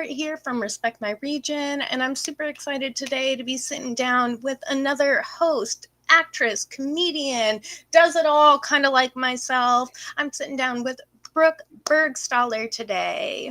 Here from Respect My Region, and I'm super excited today to be sitting down with another host, actress, comedian, does it all, kind of like myself. I'm sitting down with Brooke Burgstahler today.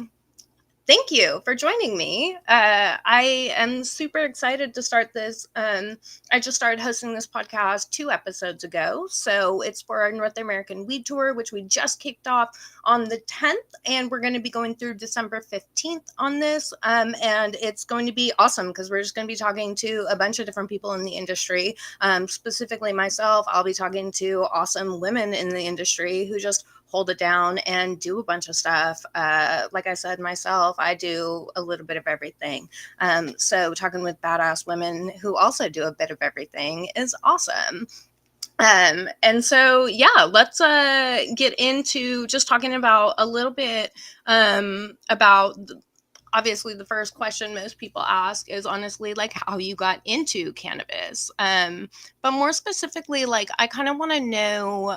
Thank you for joining me. I am super excited to start this. I just started hosting this podcast 2 episodes ago. So it's for our North American Weed Tour, which we just kicked off on the 10th. And we're going to be going through December 15th on this. And it's going to be awesome because we're just going to be talking to a bunch of different people in the industry. Specifically myself, I'll be talking to awesome women in the industry who just hold it down and do a bunch of stuff. Like I said, myself, I do a little bit of everything. So talking with badass women who also do a bit of everything is awesome. And so, yeah, let's get into just talking about a little bit about obviously the first question most people ask is honestly like how you got into cannabis. But more specifically, like I kind of want to know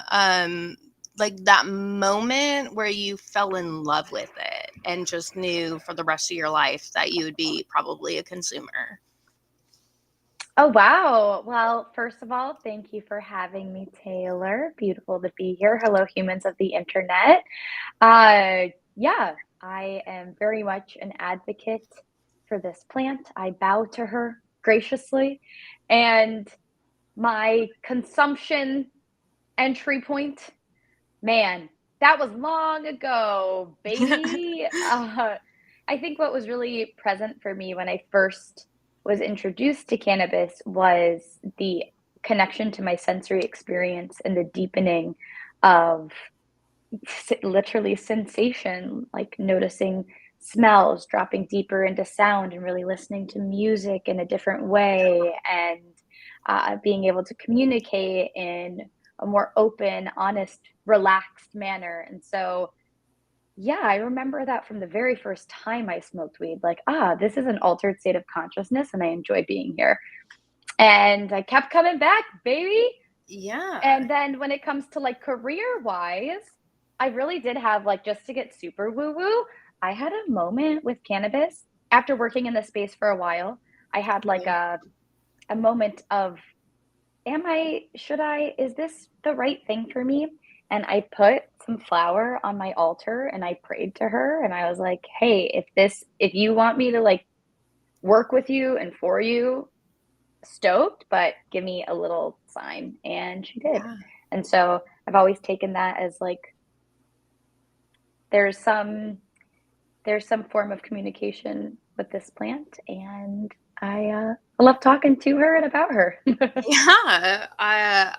like that moment where you fell in love with it and just knew for the rest of your life that you would be probably a consumer. Oh, wow. Well, first of all, thank you for having me, Taylor. Beautiful to be here. Hello, humans of the internet. Yeah, I am very much an advocate for this plant. I bow to her graciously. And my consumption entry point, man, that was long ago, baby. I think what was really present for me when I first was introduced to cannabis was the connection to my sensory experience and the deepening of literally sensation, like noticing smells, dropping deeper into sound, and really listening to music in a different way, and being able to communicate in a more open, honest, relaxed manner. And so, yeah, I remember that from the very first time I smoked weed, like, this is an altered state of consciousness, and I enjoy being here. And I kept coming back, baby. Yeah. And then when it comes to like career wise, I really did have like, just to get super woo woo, I had a moment with cannabis after working in the space for a while. I had like a moment of, is this the right thing for me? And I put some flour on my altar and I prayed to her and I was like, hey, if you want me to like work with you and for you, stoked, but give me a little sign. And she did. Yeah. And so I've always taken that as like there's some there's some form of communication with this plant, and I love talking to her and about her. Yeah,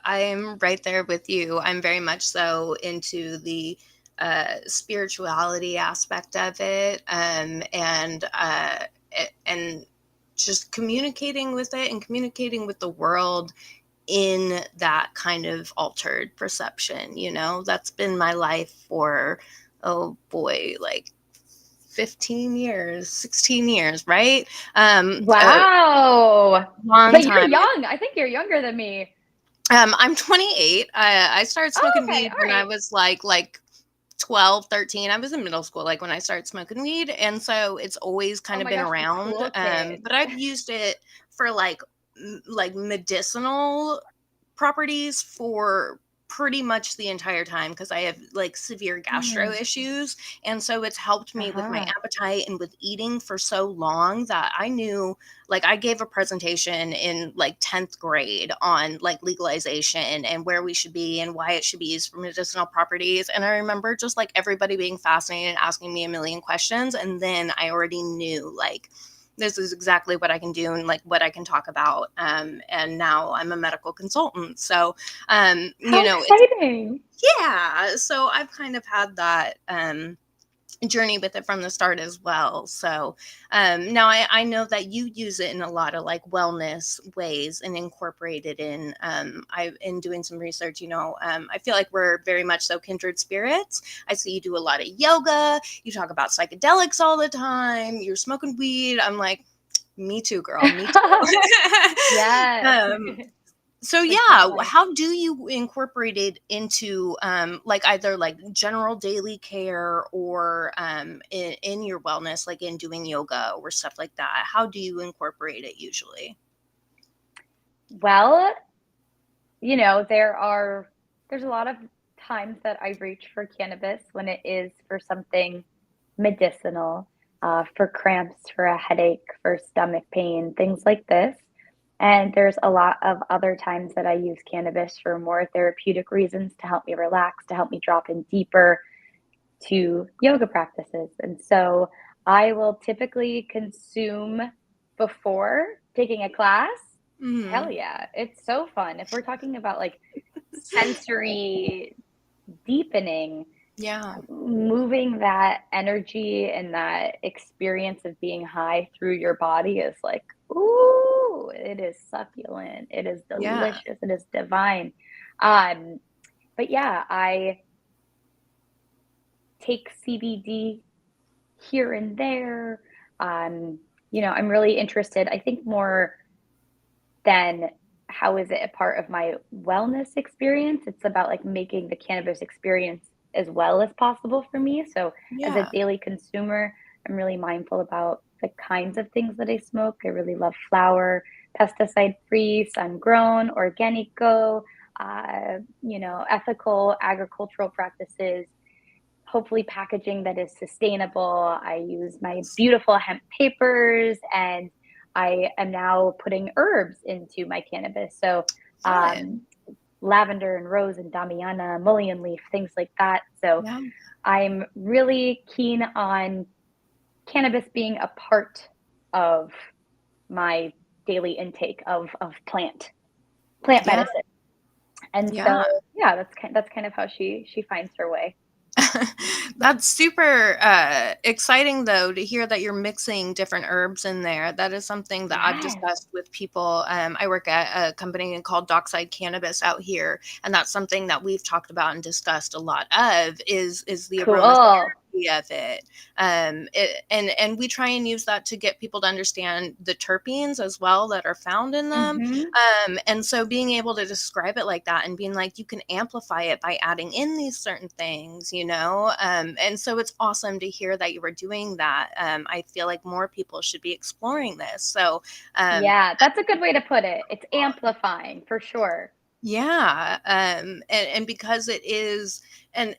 I'm right there with you. I'm very much so into the spirituality aspect of it, and just communicating with it and communicating with the world in that kind of altered perception. That's been my life for, oh boy, like 15 years, 16 years, right? A Wow. long But you're time. young. I think you're younger than me. I'm 28. I started Oh, smoking okay. weed All when I right. was like 12, 13. I was in middle school, like when I started smoking weed. And so it's always Oh kind of my been gosh, the around. cool kid. But I've used it for like medicinal properties for pretty much the entire time because I have like severe gastro Hmm. issues. And so it's helped me with my Uh-huh. appetite and with eating for so long that I knew, like, I gave a presentation in like 10th grade on like legalization and where we should be and why it should be used for medicinal properties. And I remember just like everybody being fascinated and asking me a million questions. And then I already knew, like, this is exactly what I can do and like what I can talk about. And now I'm a medical consultant. So, How it's, exciting. yeah. So I've kind of had that, journey with it from the start as well. So now I know that you use it in a lot of like wellness ways and incorporate it in. I in doing some research, I feel like we're very much so kindred spirits. I see you do a lot of yoga. You talk about psychedelics all the time. You're smoking weed. I'm like, me too, girl. Me too. Yes. So for shelf yeah, life. how do you incorporate it into like either like general daily care or in your wellness, like in doing yoga or stuff like that? How do you incorporate it usually? Well, you know, there's a lot of times that I reach for cannabis when it is for something medicinal, for cramps, for a headache, for stomach pain, things like this. And there's a lot of other times that I use cannabis for more therapeutic reasons to help me relax, to help me drop in deeper to yoga practices. And so I will typically consume before taking a class. Hell Hmm. yeah, it's so fun. If we're talking about like sensory deepening, Yeah. moving that energy and that experience of being high through your body is like, ooh, it is succulent. It is Yeah. delicious. It is divine. Um, but yeah, I take CBD here and there. Um, you know, I'm really interested, I think more than how is it a part of my wellness experience, it's about like making the cannabis experience as well as possible for me. So as a Yeah. daily consumer, I'm really mindful about the kinds of things that I smoke. I really love flower, pesticide free, sun grown, organico, you know, ethical agricultural practices, hopefully packaging that is sustainable. I use my beautiful hemp papers, and I am now putting herbs into my cannabis. So Fun. um, lavender and rose and damiana, mullein leaf, things like that. So Yeah. I'm really keen on cannabis being a part of my daily intake of plant Yeah. medicine. And Yeah. so yeah, that's kind of how she finds her way. That's super exciting, though, to hear that you're mixing different herbs in there. That is something that I've Yes. discussed with people. I work at a company called Dockside Cannabis out here, and that's something that we've talked about and discussed a lot of is the Cool. aromatherapy of it. And we try and use that to get people to understand the terpenes as well that are found in them. Mhm. And so being able to describe it like that and being like, you can amplify it by adding in these certain things, you know? And so it's awesome to hear that you were doing that. I feel like more people should be exploring this. So, um, Yeah, that's a good way to put it. It's amplifying for sure. yeah. And because it is, and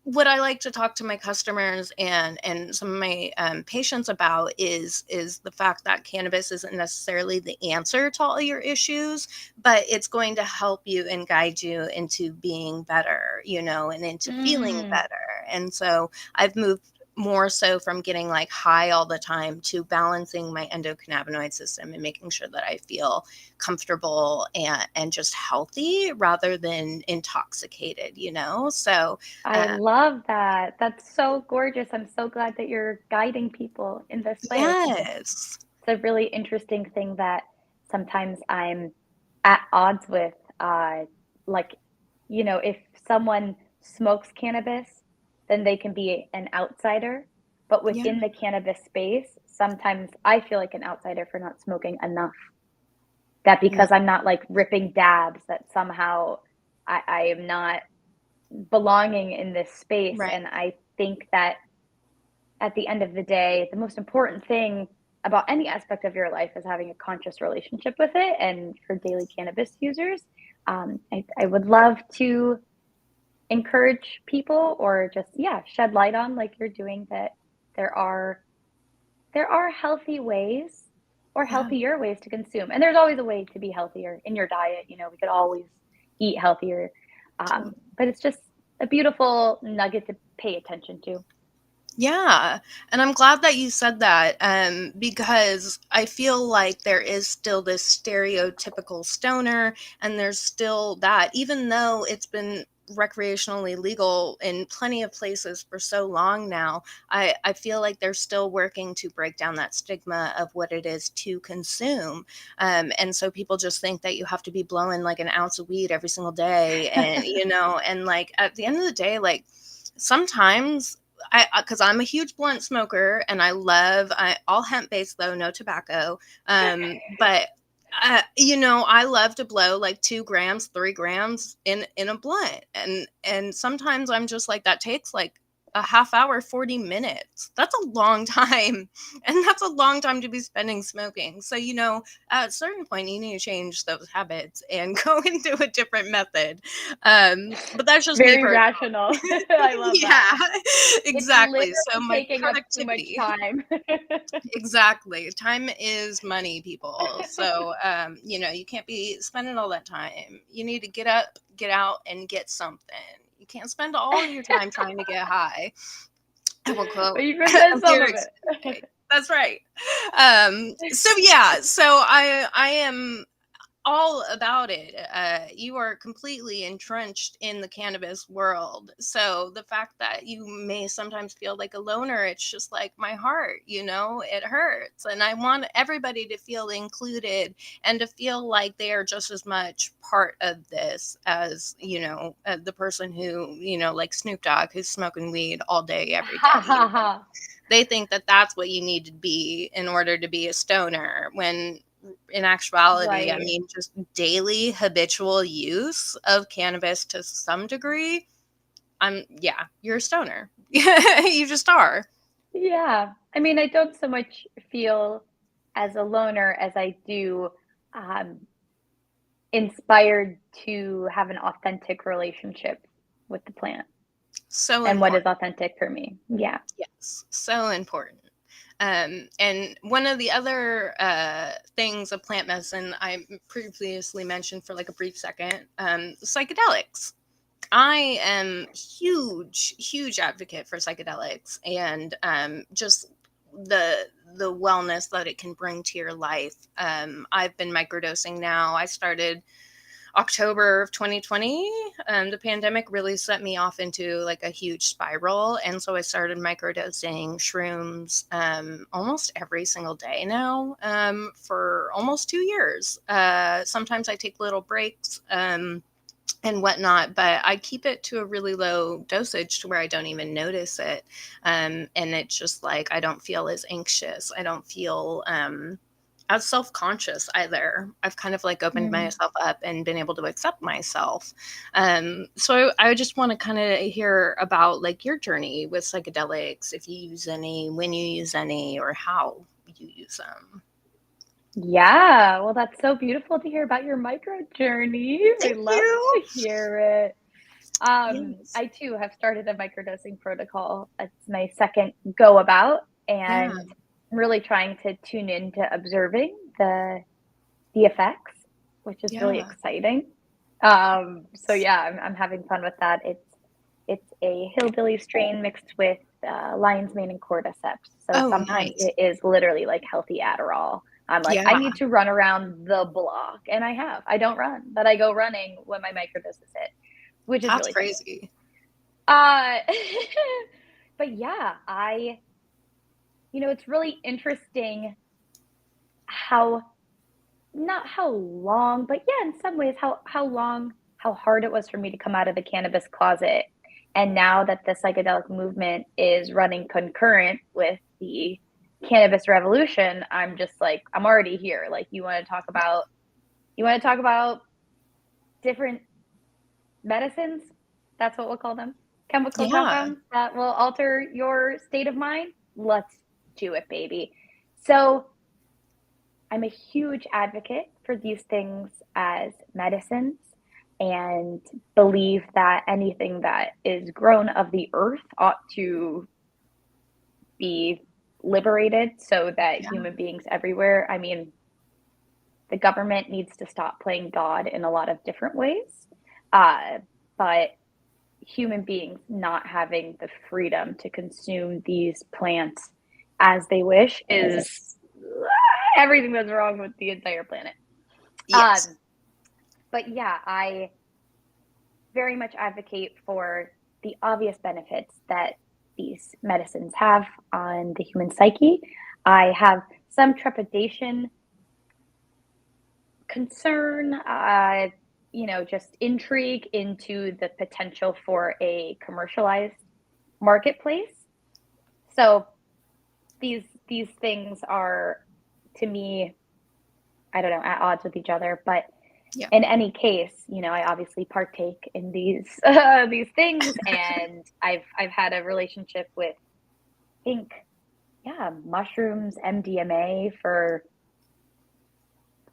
what I like to talk to my customers and some of my patients about is the fact that cannabis isn't necessarily the answer to all your issues, but it's going to help you and guide you into being better, you know, and into feeling Mm. better. And so I've moved more so from getting like high all the time to balancing my endocannabinoid system and making sure that I feel comfortable and just healthy rather than intoxicated, you know. So I uh, love that. That's so gorgeous. I'm so glad that you're guiding people in this way. I think yes. it's a really interesting thing that sometimes I'm at odds with. Like, you know, if someone smokes cannabis, then they can be an outsider. But Yeah. within the cannabis space, sometimes I feel like an outsider for not smoking enough. That Mm, because I'm not like ripping dabs, that somehow I am not belonging in this space. right. And I think that at the end of the day, the most important thing about any aspect of your life is having a conscious relationship with it. And for daily cannabis users, I would love to encourage people or just, yeah, shed light on like you're doing that there are there are healthy ways or Yeah. healthier ways to consume. And there's always a way to be healthier in your diet. You know, we could always eat healthier. But it's just a beautiful nugget to pay attention to. Yeah, and I'm glad that you said that, because I feel like there is still this stereotypical stoner, and there's still that, even though it's been recreationally legal in plenty of places for so long now, I feel like they're still working to break down that stigma of what it is to consume. And so people just think that you have to be blowing like an ounce of weed every single day, and you know, and like at the end of the day, like sometimes because I'm a huge blunt smoker and I love all hemp based though, no tobacco. But I love to blow like 2 grams, 3 grams in a blunt. And sometimes I'm just like, that takes like a half hour, 40 minutes. That's a long time. And that's a long time to be spending smoking. So, at a certain point, you need to change those habits and go into a different method. But that's just me Very personally. rational. I love Yeah, that. It's exactly. So literally my taking up too much productivity. time. Exactly. Time is money, people. So, you can't be spending all that time. You need to get up, get out, and get something. You can't spend all your time trying to get high. I will But quote you can spend a some of lyrics. it. That's right. So yeah, so I am all about it. You are completely entrenched in the cannabis world. So the fact that you may sometimes feel like a loner, it's just like my heart, it hurts. And I want everybody to feel included and to feel like they are just as much part of this as, the person who, like Snoop Dogg, who's smoking weed all day, every Ha day. ha ha. They think that that's what you need to be in order to be a stoner, when in actuality, I Right. mean, just daily habitual use of cannabis to some degree, yeah, you're a stoner. You just are. Yeah. I mean, I don't so much feel as a loner as I do um, inspired to have an authentic relationship with the plant So and what is important. authentic for me. Yeah. Yes, so important. And one of the other things of plant medicine I previously mentioned for like a brief second, psychedelics. I am huge advocate for psychedelics, and just the wellness that it can bring to your life. I've been microdosing now. I started October of 2020. The pandemic really set me off into like a huge spiral, and so I started microdosing shrooms almost every single day now, for almost 2 years. Sometimes I take little breaks. And whatnot, but I keep it to a really low dosage to where I don't even notice it. And it's just like, I don't feel as anxious. I don't feel as self-conscious either. I've kind of like opened Mm. myself up and been able to accept myself. So I just want to kind of hear about like your journey with psychedelics, if you use any, when you use any, or how you use them. Yeah. Well, that's so beautiful to hear about your micro journey. We Thank love you. to hear it. Yes. I too have started a microdosing protocol. It's my second go about, Yeah. and I'm really trying to tune into observing the effects, which is really Yeah. exciting. So yeah, I'm having fun with that. It's a hillbilly strain mixed with lion's mane and cordyceps. So Oh, sometimes nice. it is literally like healthy Adderall. I'm like, I Yeah. need to run around the block, and I have. I don't run, but I go running when my microdoses hit, which is That's really fun. crazy. Uh, but yeah, it's really interesting how, not how long, but yeah, in some ways, how hard it was for me to come out of the cannabis closet. And now that the psychedelic movement is running concurrent with the cannabis revolution, I'm just like, I'm already here. Like, you want to talk about different medicines? That's what we'll call them. Chemical Yeah. compounds that will alter your state of mind. Let's do it, baby. So, I'm a huge advocate for these things as medicines and believe that anything that is grown of the earth ought to be liberated so that Yeah. human beings everywhere, I mean, the government needs to stop playing God in a lot of different ways. But human beings not having the freedom to consume these plants as they wish is everything that's wrong with the entire planet. Yes. Um, but yeah, I very much advocate for the obvious benefits that these medicines have on the human psyche. I have some trepidation, concern, just intrigue into the potential for a commercialized marketplace. So these things are, to me, I don't know, at odds with each other. But Yeah. in any case, you know, I obviously partake in these these things, and I've had a relationship with, I think, yeah, mushrooms, MDMA for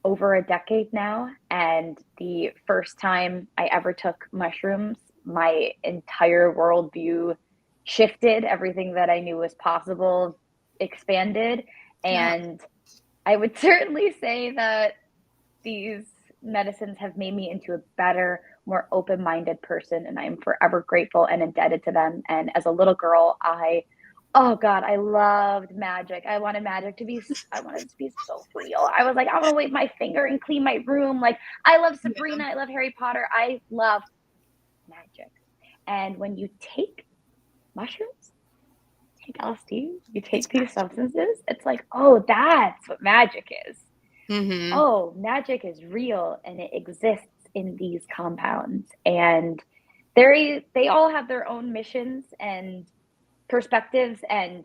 over a decade now. And the first time I ever took mushrooms, my entire worldview shifted. Everything that I knew was possible expanded. Yeah. And I would certainly say that these medicines have made me into a better, more open minded person. And I'm forever grateful and indebted to them. And as a little girl, oh God, I loved magic. I wanted magic to be, I wanted it to be so real. I was like, I want to wave my finger and clean my room. Like, I love Yeah. Sabrina. I love Harry Potter. I love magic. And when you take mushrooms, take LSD, you It's take these magic. substances, it's like, oh, that's what magic is. Mm-hmm. Oh, magic is real and it exists in these compounds. And they all have their own missions and perspectives and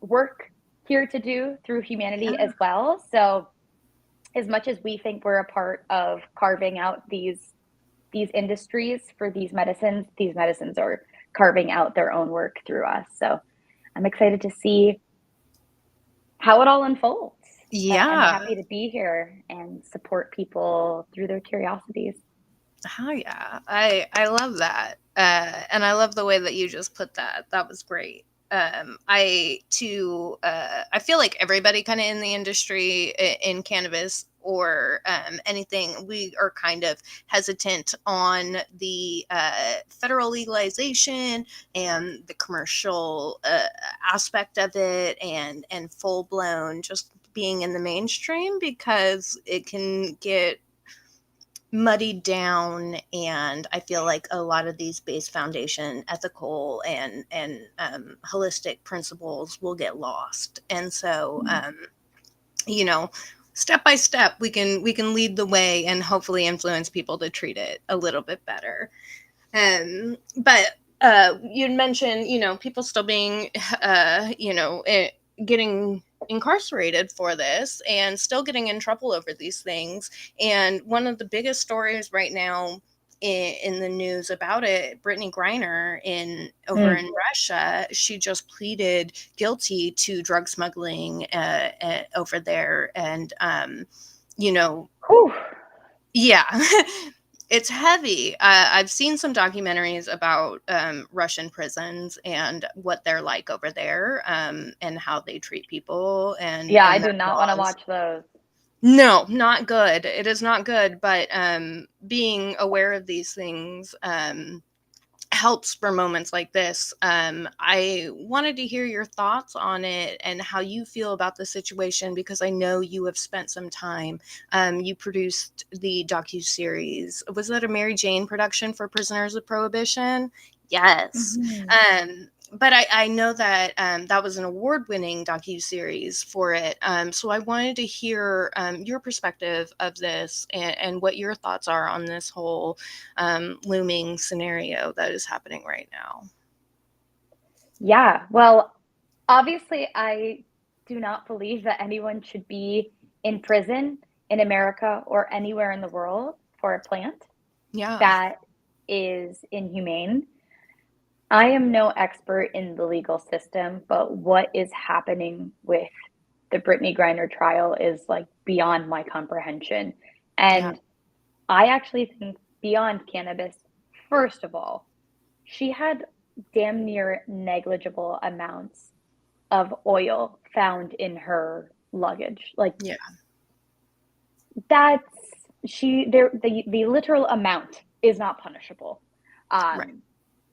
work here to do through humanity Yeah. as well. So, as much as we think we're a part of carving out these industries for these medicines are carving out their own work through us. So, I'm excited to see how it all unfolds. I'm Yeah. happy to be here and support people through their curiosities. Oh yeah, I love that, and I love the way that you just put that. That was great. I feel like everybody kind of in the industry in cannabis or anything, we are kind of hesitant on the federal legalization and the commercial aspect of it, and full blown just being in the mainstream because it can get muddied down, and I feel like a lot of these base foundation ethical and holistic principles will get lost. And so you know, step by step we can lead the way and hopefully influence people to treat it a little bit better. But you'd mentioned, people still being, getting incarcerated for this and still getting in trouble over these things. And one of the biggest stories right now in the news about it, Brittany Griner in over Mm. in Russia, she just pleaded guilty to drug smuggling over there, and Whew. yeah. It's heavy. I've seen some documentaries about Russian prisons and what they're like over there, and how they treat people and Yeah, I and do their not want to laws. watch those. No, not good. It is not good. But being aware of these things helps for moments like this. I wanted to hear your thoughts on it and how you feel about the situation, because I know you have spent some time. You produced the docu-series. Was that a Mary Jane production for Prisoners of Prohibition? Yes. Mhm. But I know that that was an award-winning docu-series for it. So I wanted to hear your perspective of this, and what your thoughts are on this whole looming scenario that is happening right now. Yeah, well, obviously, I do not believe that anyone should be in prison in America or anywhere in the world for a plant. Yeah. That is inhumane. I am no expert in the legal system, but what is happening with the Brittany Griner trial is like beyond my comprehension. Yeah. And I actually think beyond cannabis, first of all, she had damn near negligible amounts of oil found in her luggage. Like Yeah. that's the literal amount is not punishable. Right. Um,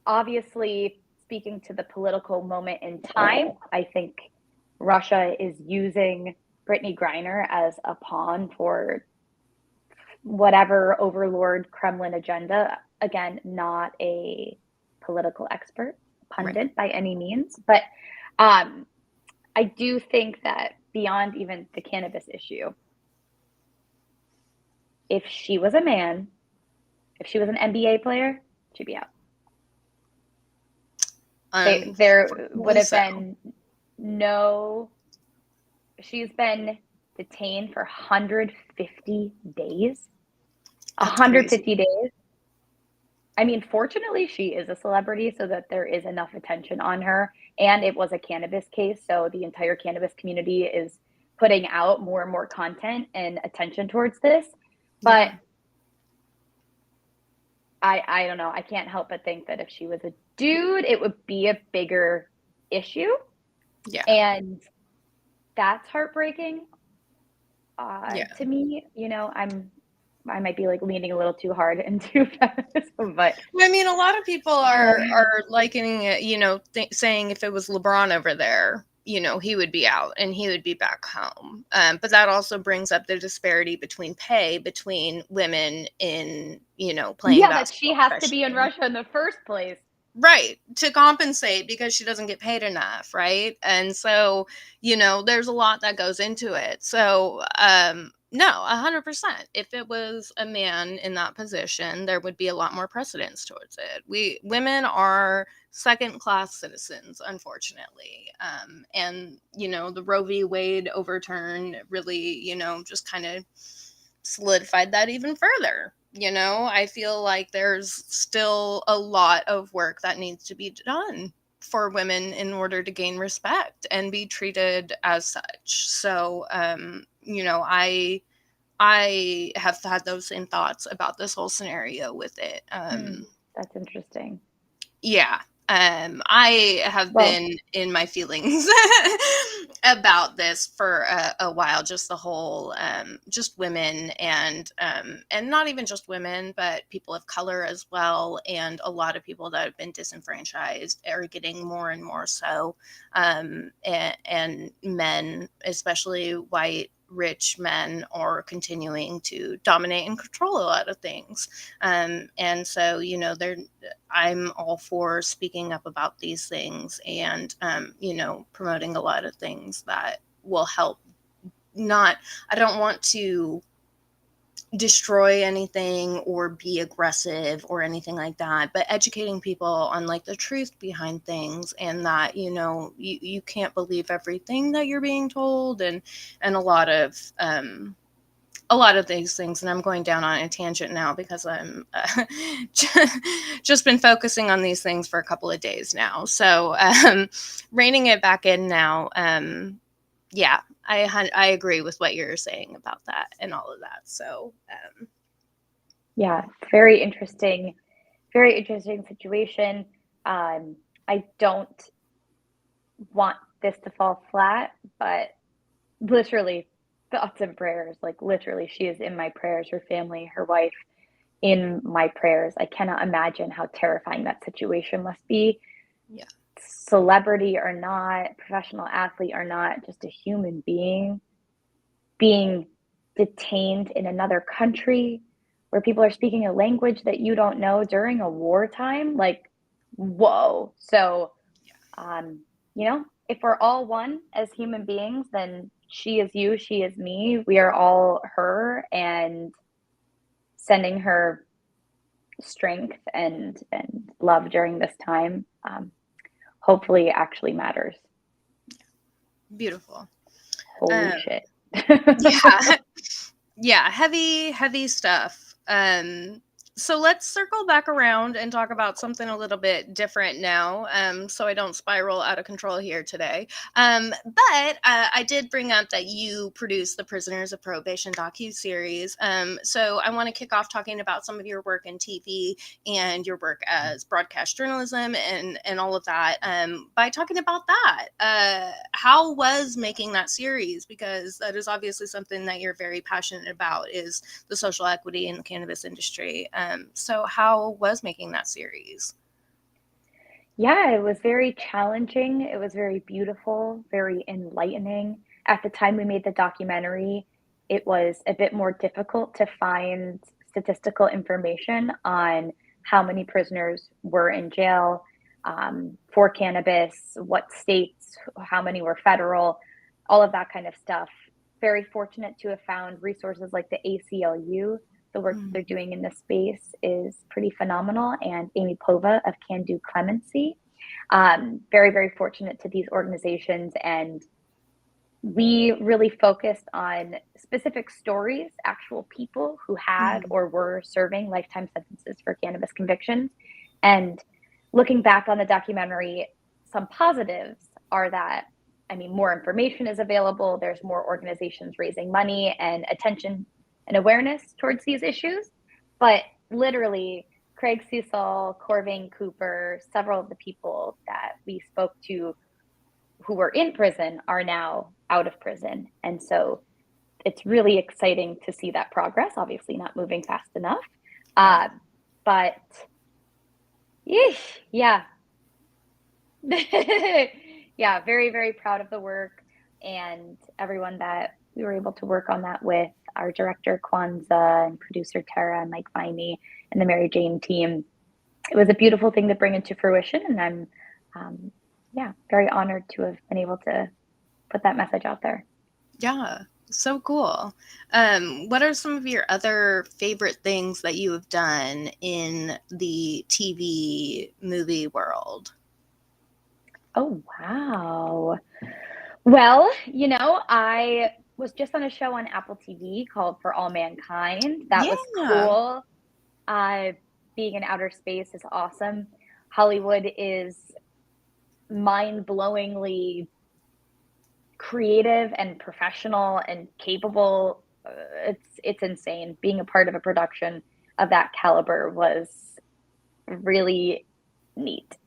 Obviously, speaking to the political moment in time, I think Russia is using Brittany Griner as a pawn for whatever overlord Kremlin agenda. Again, not a political expert, Right. pundit by any means, but um, I do think that beyond even the cannabis issue, if she was a man, if she was an NBA player, she'd be out. There would Unfortunately have so. been no, she's been detained for 150 days. That's crazy. 150 days. I mean, fortunately, she is a celebrity so that there is enough attention on her. And it was a cannabis case. So the entire cannabis community is putting out more and more content and attention towards this. But Yeah. I don't know. I can't help but think that if she was a dude, it would be a bigger issue. Yeah. And that's heartbreaking. Yeah. To me, I might be like leaning a little too hard into feminism, but I mean, a lot of people are likening it, saying if it was LeBron over there, he would be out and he would be back home. But that also brings up the disparity between pay between women in, playing yeah, that she basketball has to be in professionally. Russia in the first place. Right, to compensate because she doesn't get paid enough, right? And so, there's a lot that goes into it. So, no, 100%. If it was a man in that position, there would be a lot more precedence towards it. Women are second class citizens, unfortunately. And, the Roe v. Wade overturn really, just kind of solidified that even further. I feel like there's still a lot of work that needs to be done for women in order to gain respect and be treated as such. So, I have had those same thoughts about this whole scenario with it. That's interesting. Yeah. I have Well, been in my feelings about this for a while. Just the whole, just women and not even just women, but people of color as well, and a lot of people that have been disenfranchised are getting more and more so, and men, especially white rich men, are continuing to dominate and control a lot of things. And so, they're I'm all for speaking up about these things and, promoting a lot of things that will help. Not, I don't want to destroy anything or be aggressive or anything like that, but educating people on like the truth behind things, and that, you can't believe everything that you're being told, and a lot of these things. And I'm going down on a tangent now because I'm just been focusing on these things for a couple of days now. So, reining it back in now. Yeah, I agree with what you're saying about that and all of that. So, yeah, very interesting situation. I don't want this to fall flat, but literally thoughts and prayers. Like literally, she is in my prayers, her family, her wife in my prayers. I cannot imagine how terrifying that situation must be. yeah, Celebrity or not, professional athlete or not, just a human being detained in another country where people are speaking a language that you don't know during a wartime. Like, whoa. So, um, if we're all one as human beings, then she is you, she is me. We are all her, and sending her strength and love during this time, hopefully actually matters. beautiful. Holy Um, shit. yeah, yeah, heavy stuff. So let's circle back around and talk about something a little bit different now, so I don't spiral out of control here today. But I did bring up that you produced the Prisoners of Probation docu-series. So I want to kick off talking about some of your work in TV and your work as broadcast journalism and all of that, by talking about that. How was making that series? Because that is obviously something that you're very passionate about, is the social equity in the cannabis industry. So how was making that series? Yeah, it was very challenging. It was very beautiful, very enlightening. At the time we made the documentary, it was a bit more difficult to find statistical information on how many prisoners were in jail for cannabis, what states, how many were federal, all of that kind of stuff. Very fortunate to have found resources like the ACLU. The work that they're Mm-hmm. doing in this space is pretty phenomenal. And Amy Pova of Can Do Clemency. Very, very fortunate to these organizations and we really focused on specific stories, actual people who had Mm. or were serving lifetime sentences for cannabis convictions. And looking back on the documentary, some positives are that, I mean, more information is available, there's more organizations raising money and attention and awareness towards these issues. But literally, Craig Cecil, Corvin Cooper, several of the people that we spoke to who were in prison are now out of prison. And so it's really exciting to see that progress, obviously not moving fast enough. Right. But yeah. Yeah, very, very proud of the work and everyone that we were able to work on that with, our director Kwanzaa and producer Tara and Mike Viney and the Mary Jane team. It was a beautiful thing to bring into fruition, and I'm yeah, very honored to have been able to put that message out there. Yeah. So cool. What are some of your other favorite things that you have done in the TV movie world? Oh, wow. Well, I was just on a show on Apple TV called For All Mankind. That was Yeah. cool. Uh, Being in outer space is awesome. Hollywood is mind-blowingly creative and professional and capable. It's insane. Being a part of a production of that caliber was really neat.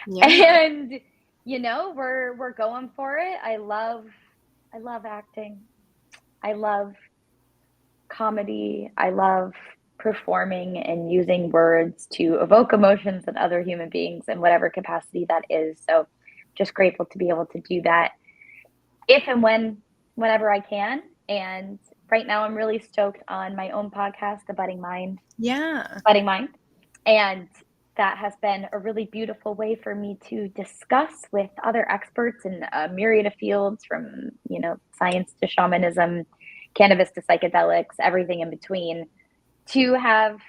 Yeah. And we're going for it. I love acting. I love comedy. I love performing and using words to evoke emotions in other human beings in whatever capacity that is. So just grateful to be able to do that if and whenever I can. And right now I'm really stoked on my own podcast, The Yeah. Budding Mind. And that has been a really beautiful way for me to discuss with other experts in a myriad of fields, from science to shamanism, cannabis to psychedelics, everything in between, to have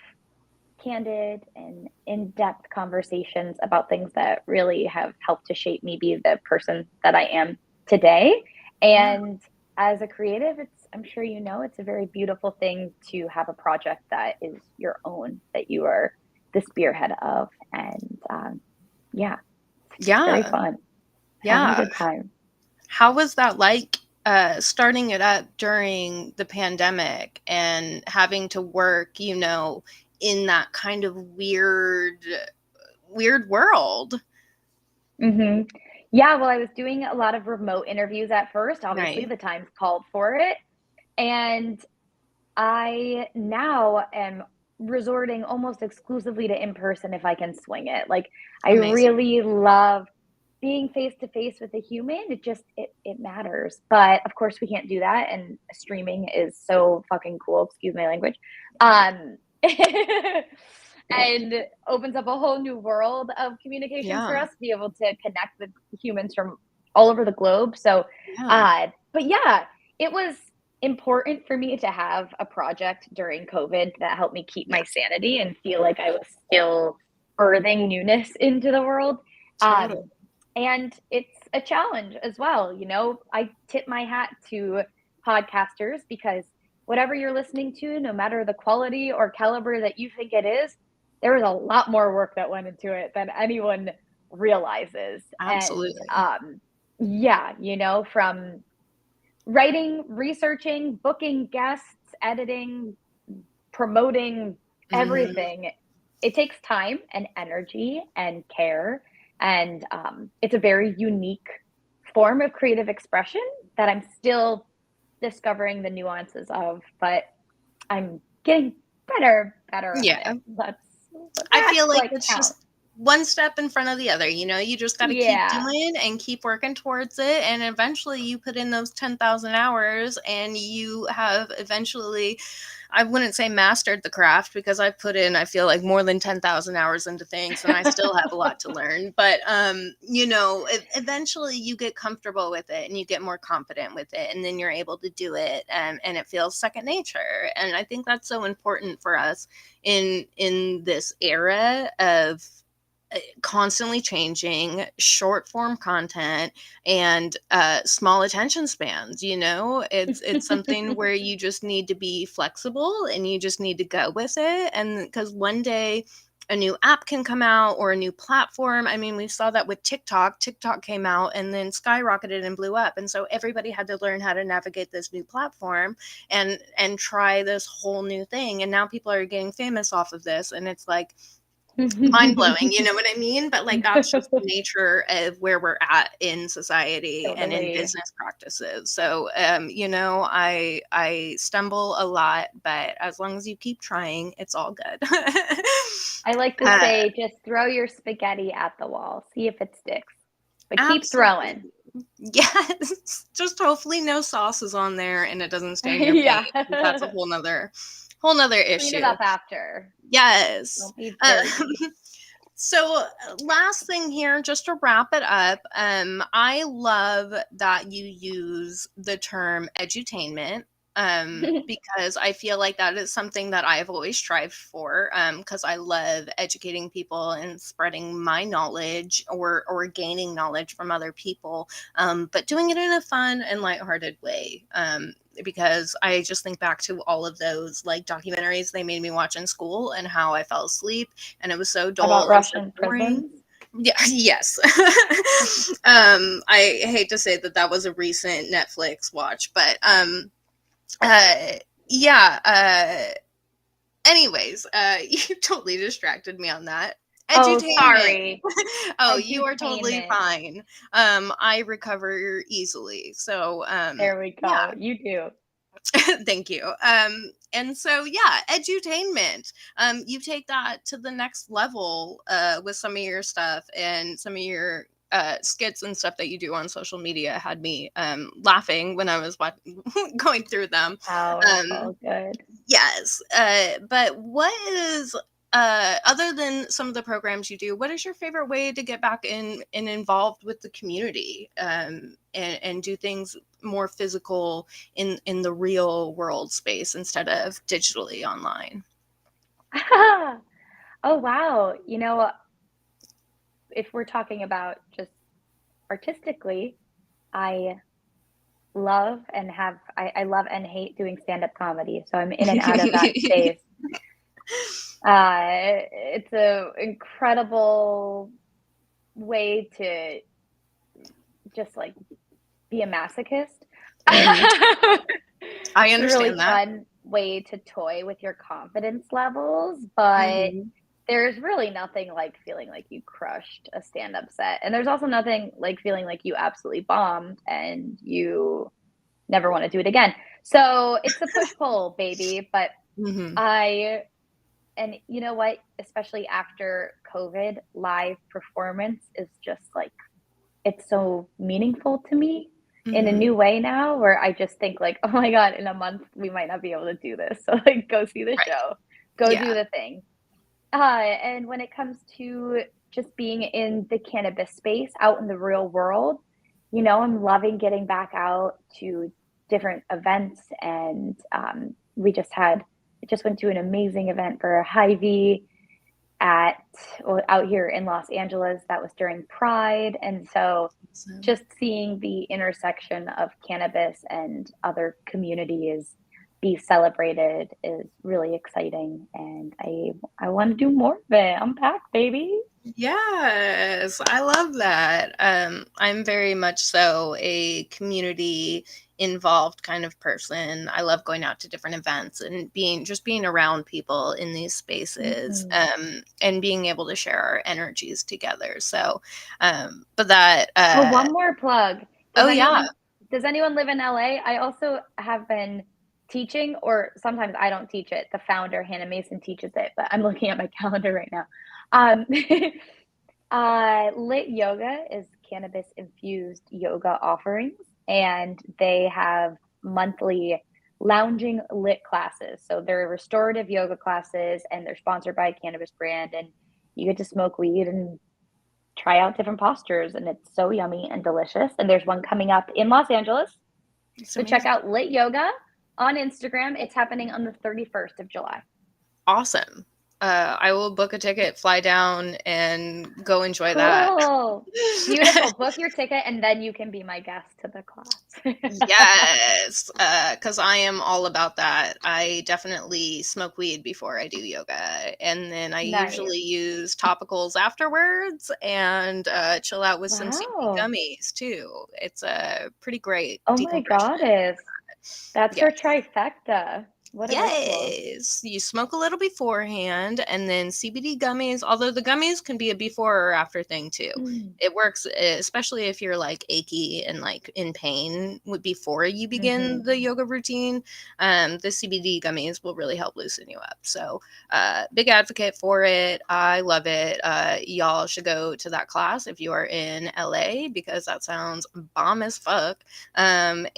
candid and in-depth conversations about things that really have helped to shape me be the person that I am today. Yeah. And as a creative, I'm sure it's a very beautiful thing to have a project that is your own, that you are the spearhead of. And yeah, it's very Yeah. fun. Having a Yeah. good time. How was that like, starting it up during the pandemic and having to work, in that kind of weird world? Hmm. Yeah, well, I was doing a lot of remote interviews at first. Obviously, Right. the times called for it. And I now am resorting almost exclusively to in person if I can swing it. Like, I Amazing. really love being face to face with a human. It matters. But of course we can't do that, and streaming is so fucking cool, excuse my language. Um and opens up a whole new world of communications for Yeah. us to be able to connect with humans from all over the globe. So Yeah. but yeah, it was important for me to have a project during COVID that helped me keep my Yeah. sanity and feel like I was still birthing newness into the world. Totally. And it's a challenge as well. I tip my hat to podcasters, because whatever you're listening to, no matter the quality or caliber that you think it is, there was a lot more work that went into it than anyone realizes. And Absolutely. yeah, from writing, researching, booking guests, editing, promoting, Mhm. everything. It takes time and energy and care. And it's a very unique form of creative expression that I'm still discovering the nuances of, but I'm getting better at Yeah. it. I feel That's like what it's counts. just one step in front of the other, you just gotta keep Yeah. doing and keep working towards it, and eventually you put in those 10,000 hours and you have eventually, I wouldn't say mastered the craft, because I've put in, I feel like, more than 10,000 hours into things and I still have a lot to learn. But, eventually you get comfortable with it and you get more confident with it, and then you're able to do it, and it feels second nature. And I think that's so important for us in this era of constantly changing, short form content, and small attention spans. It's something where you just need to be flexible and you just need to go with it. And because one day a new app can come out or a new platform. I mean, we saw that with TikTok. TikTok came out and then skyrocketed and blew up. And so everybody had to learn how to navigate this new platform and try this whole new thing. And now people are getting famous off of this. And it's like, mind blowing, you know what I mean? But like that's just the nature of where we're at in society and in Totally. business practices. So I stumble a lot, but as long as you keep trying, it's all good. I like to uh, say, just throw your spaghetti at the wall, see if it sticks, but keep Absolutely. throwing. Yes. Just hopefully no sauce is on there and it doesn't stain your paint, Yeah. because that's a whole nother Clean it issue. up after. Yes. Don't be Uh, dirty. So, last thing here, just to wrap it up, I love that you use the term edutainment, because I feel like that is something that I've always strived for, because I love educating people and spreading my knowledge or gaining knowledge from other people, but doing it in a fun and lighthearted way. Because I just think back to all of those like documentaries they made me watch in school and how I fell asleep and it was so About dull and so Russian boring. prisons? Yeah, yes. I hate to say that was a recent Netflix watch, but uh, yeah. Anyways, you totally distracted me on that. Oh, Edutainment. sorry. Oh, you are totally Edutainment. fine. I recover easily, so There we yeah. go. You do. Thank you. And so yeah, edutainment. You take that to the next level with some of your stuff and some of your skits and stuff that you do on social media had me laughing when I was going through them. Um, Powerful. Good. yes. But what is other than some of the programs you do, what is your favorite way to get back in and involved with the community, and do things more physical in the real world space instead of digitally online? Oh, wow. If we're talking about just artistically, I I love and hate doing stand-up comedy. So I'm in and out of that space. It's a incredible way to just like be a masochist. Mhm. I It's a really understand that. fun way to toy with your confidence levels, but Hmm. there's really nothing like feeling like you crushed a stand-up set. And there's also nothing like feeling like you absolutely bombed and you never want to do it again. So it's a push-pull, baby. But Hmm. I and you know what? Especially after COVID, live performance is just like it's so meaningful to me in a Hmm. new way now where I just think like, oh my God, in a month we might not be able to do this. So like go see the Right. show, go do Yeah. the thing. And when it comes to just being in the cannabis space out in the real world, I'm loving getting back out to different events. And I just went to an amazing event for Hy-Vee at out here in Los Angeles. That was during Pride. And so Awesome. just seeing the intersection of cannabis and other communities be celebrated is really exciting, and I want to do more of it. I'm back, baby. Yes, I love that. I'm very much so a community involved kind of person. I love going out to different events and being around people in these spaces, Mm. and being able to share our energies together. So, but that, Oh, one more plug. oh yeah, Does anyone live in LA? I also have been teaching, or sometimes I don't teach it. The founder, Hannah Mason, teaches it, but I'm looking at my calendar right now. Um, Lit Yoga is cannabis infused yoga offerings, and they have monthly lounging lit classes. So they're restorative yoga classes, and they're sponsored by a cannabis brand, and you get to smoke weed and try out different postures, and it's so yummy and delicious. And there's one coming up in Los Angeles. it's So check amazing. out Lit Yoga on Instagram. It's happening on the 31st of July. Awesome. I will book a ticket, fly down, and go enjoy that. Cool. Beautiful. Book your ticket and then you can be my guest to the class. Yes, because I am all about that. I definitely smoke weed before I do yoga, and then I Nice. usually use topicals afterwards and chill out with some CBD Wow. gummies too. It's a pretty great Oh my decompression. goddess. That's her Yes. trifecta. What a ritual. Yes, you smoke a little beforehand, and then CBD gummies, although the gummies can be a before or after thing too. Mm. It works, especially if you're like achy and like in pain before you begin Hmm. the yoga routine. The CBD gummies will really help loosen you up. So, big advocate for it. I love it. Y'all should go to that class if you are in LA because that sounds bomb as fuck. And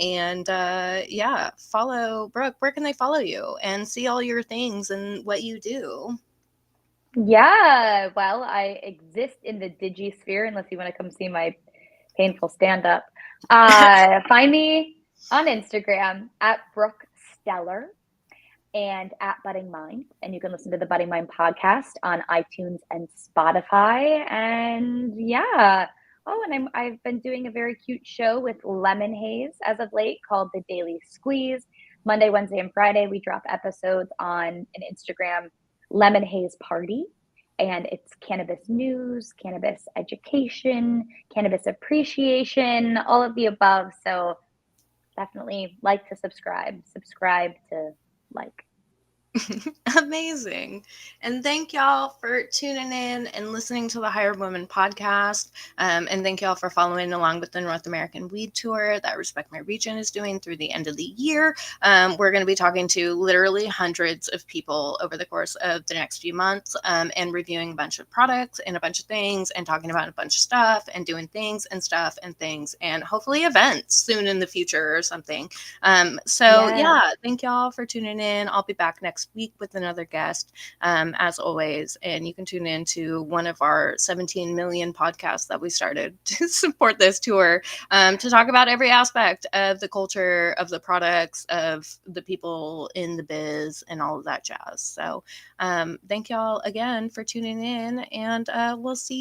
yeah, follow Brooke. Where can they follow you and see all your things and what you do? Yeah, well, I exist in the digisphere unless you want to come see my painful stand up. Find me on Instagram at Brooke Stellar and at Budding Mind. And you can listen to the Budding Mind podcast on iTunes and Spotify. And yeah. Oh, and I've been doing a very cute show with Lemon Haze as of late called The Daily Squeeze. Monday, Wednesday, and Friday, we drop episodes on an Instagram Lemon Haze Party. And it's cannabis news, cannabis education, cannabis appreciation, all of the above. So definitely like to subscribe to like. Amazing. And thank y'all for tuning in and listening to the Hired Woman podcast. And thank y'all for following along with the North American Weed Tour that Respect My Region is doing through the end of the year. We're going to be talking to literally hundreds of people over the course of the next few months and reviewing a bunch of products and a bunch of things and talking about a bunch of stuff and doing things and stuff and things and hopefully events soon in the future or something. So Yes. yeah, thank y'all for tuning in. I'll be back next week with another guest, as always. And you can tune in to one of our 17 million podcasts that we started to support this tour, to talk about every aspect of the culture, of the products, of the people in the biz, and all of that jazz. So thank y'all again for tuning in, and we'll see